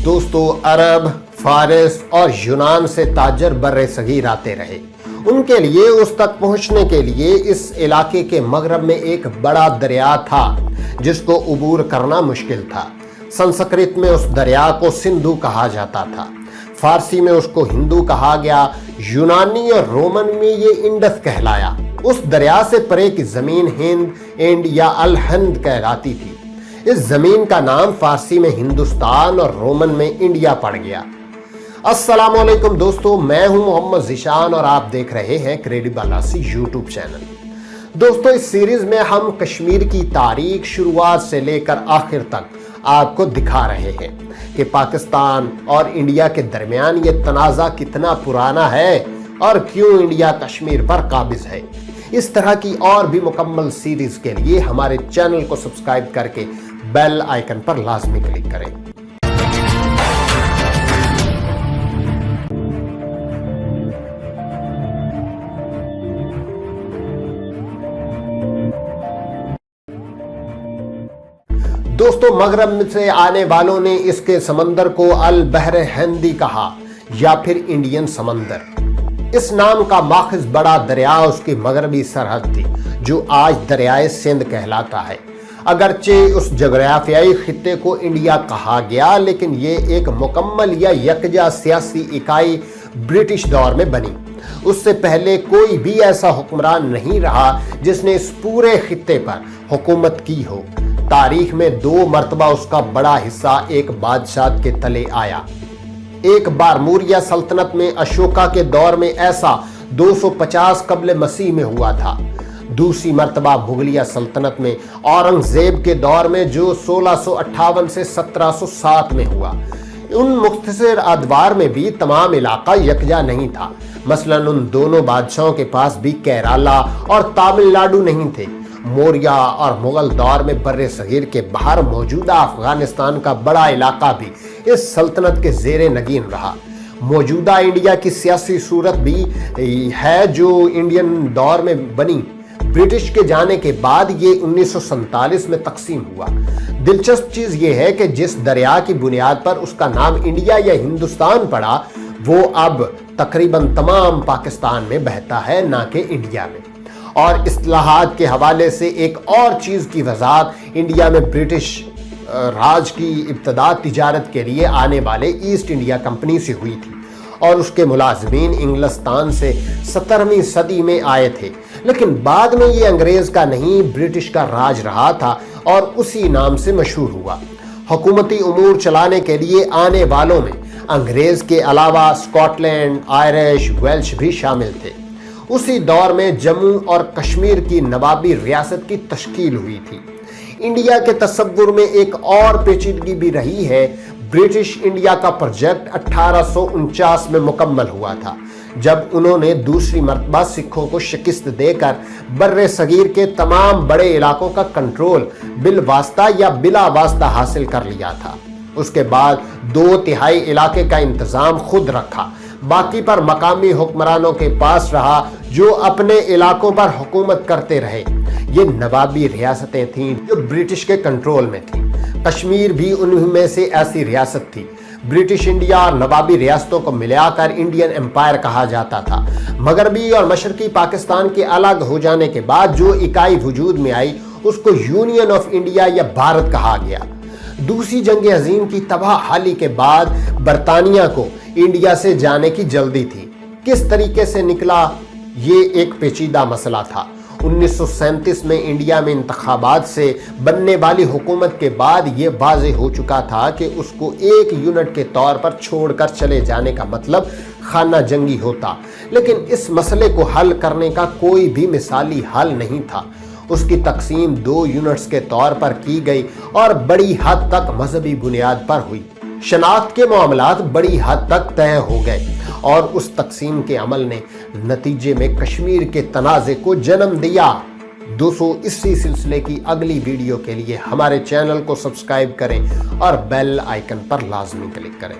दोस्तों, अरब, फारिस और यूनान से ताजर बर्रे सगीर आते रहे। उनके लिए उस तक पहुंचने के लिए इस इलाके के मगरब में एक बड़ा दरिया था जिसको उबूर करना मुश्किल था। संस्कृत में उस दरिया को सिंधु कहा जाता था, फारसी में उसको हिंदू कहा गया, यूनानी और रोमन में ये इंडस कहलाया। उस दरिया से परे की जमीन हिंद, एंड या अल हिंद कहलाती थी। इस जमीन का नाम फारसी में हिंदुस्तान और रोमन में इंडिया पड़ गया। अस्सलाम वालेकुम दोस्तों, मैं हूं मोहम्मद ज़ीशान और आप देख रहे हैं क्रेडिबल आसी यूट्यूब चैनल। दोस्तों, इस सीरीज में हम कश्मीर की तारीख शुरुआत से लेकर आखिर तक आपको दिखा रहे हैं कि पाकिस्तान और इंडिया के दरमियान ये तनाज़ा कितना पुराना है और क्यों इंडिया कश्मीर पर काबिज है। इस तरह की और भी मुकम्मल सीरीज के लिए हमारे चैनल को सब्सक्राइब करके बेल आइकन पर लाजमी क्लिक करें। दोस्तों, मगरब से आने वालों ने इसके समंदर को अल बहर हिंदी कहा या फिर इंडियन समंदर। इस नाम का माखज बड़ा दरिया उसकी मगरबी सरहद थी जो आज दरियाए सिंध कहलाता है। अगरचे उस जगराफियाई खित्ते को इंडिया कहा गया, लेकिन ये एक मुकम्मल या यकजा सियासी इकाई ब्रिटिश दौर में बनी। उससे पहले कोई भी ऐसा हुक्मरान नहीं रहा जिसने इस पूरे खित्ते पर हुकूमत की हो। तारीख में 2 मरतबा उसका बड़ा हिस्सा एक बादशाह के तले आया। एक बार मौर्य सल्तनत में अशोका के दौर में ऐसा 250 कबल मसीह में हुआ था। दूसरी मरतबा मुगलिया सल्तनत में औरंगजेब के दौर में जो 1658 से 1707 में हुआ। उन मुख्तसर अदवार में भी तमाम इलाका यकजा नहीं था। मसलन उन दोनों बादशाहों के पास भी केरला और तमिलनाडु नहीं थे। मौर्य और मुगल दौर में बर्रे सगीर के बाहर मौजूदा अफगानिस्तान का बड़ा इलाका भी इस सल्तनत के जेरे नगीन रहा। मौजूदा इंडिया की सियासी सूरत भी है जो इंडियन दौर में बनी। ब्रिटिश के जाने के बाद ये 1947 में तकसीम हुआ। दिलचस्प चीज ये है कि जिस दरिया की बुनियाद पर उसका नाम इंडिया या हिंदुस्तान पड़ा, वो अब तकरीबन तमाम पाकिस्तान में बहता है, ना कि इंडिया में। और इस्लाहात के हवाले से एक और चीज की वजाहत इंडिया में ब्रिटिश राज की इब्तदा तिजारत के लिए आने वाले ईस्ट इंडिया कंपनी से हुई थी और उसके मुलाजमीन इंग्लिस्तान से 17वीं सदी में आए थे। लेकिन बाद में ये अंग्रेज का नहीं ब्रिटिश का राज रहा था और उसी नाम से मशहूर हुआ। हुकूमती उमूर चलाने के लिए आने वालों में अंग्रेज के अलावा स्कॉटलैंड, आयरिश, वेल्श भी शामिल थे। उसी दौर में जम्मू और कश्मीर की नवाबी रियासत की तश्कील हुई थी। इंडिया के तस्वुर में एक और पेचीदगी भी रही है। ब्रिटिश इंडिया का प्रोजेक्ट 1849 में मुकम्मल हुआ था, जब उन्होंने दूसरी मर्तबा सिखों को शिकस्त देकर बर्रे सगीर के तमाम बड़े इलाकों का कंट्रोल बिलवास्ता या बिला वास्ता हासिल कर लिया था। उसके बाद 2/3 इलाके का इंतजाम खुद रखा, बाकी पर मकामी हुक्मरानों के पास रहा जो अपने इलाकों पर हुकूमत करते रहे। ये नवाबी रियासतें थीं जो ब्रिटिश के कंट्रोल में थीं। कश्मीर भी उनमें से ऐसी रियासत थी। ब्रिटिश इंडिया और नवाबी रियासतों को मिलाकर इंडियन एम्पायर कहा जाता था। मगरबी और मशरकी पाकिस्तान के अलग हो जाने के बाद जो इकाई वजूद में आई उसको यूनियन ऑफ इंडिया या भारत कहा गया। दूसरी जंग अजीम की तबाहहाली के बाद बरतानिया को इंडिया से जाने की जल्दी थी। किस तरीके से निकला, ये एक पेचीदा मसला था। 1937 में इंडिया में इंतखाबात से बनने वाली हुकूमत के बाद ये वाज़ेह हो चुका था कि उसको एक यूनिट के तौर पर छोड़कर चले जाने का मतलब खाना जंगी होता। लेकिन इस मसले को हल करने का कोई भी मिसाली हल नहीं था। उसकी तकसीम 2 यूनिट्स के तौर पर की गई और बड़ी हद तक मजहबी बुनियाद पर हुई। शनाख्त के मामलात बड़ी हद तक तय हो गए और उस तकसीम के अमल ने नतीजे में कश्मीर के तनाज़े को जन्म दिया। दोस्तों, इसी सिलसिले की अगली वीडियो के लिए हमारे चैनल को सब्सक्राइब करें और बेल आइकन पर लाजमी क्लिक करें।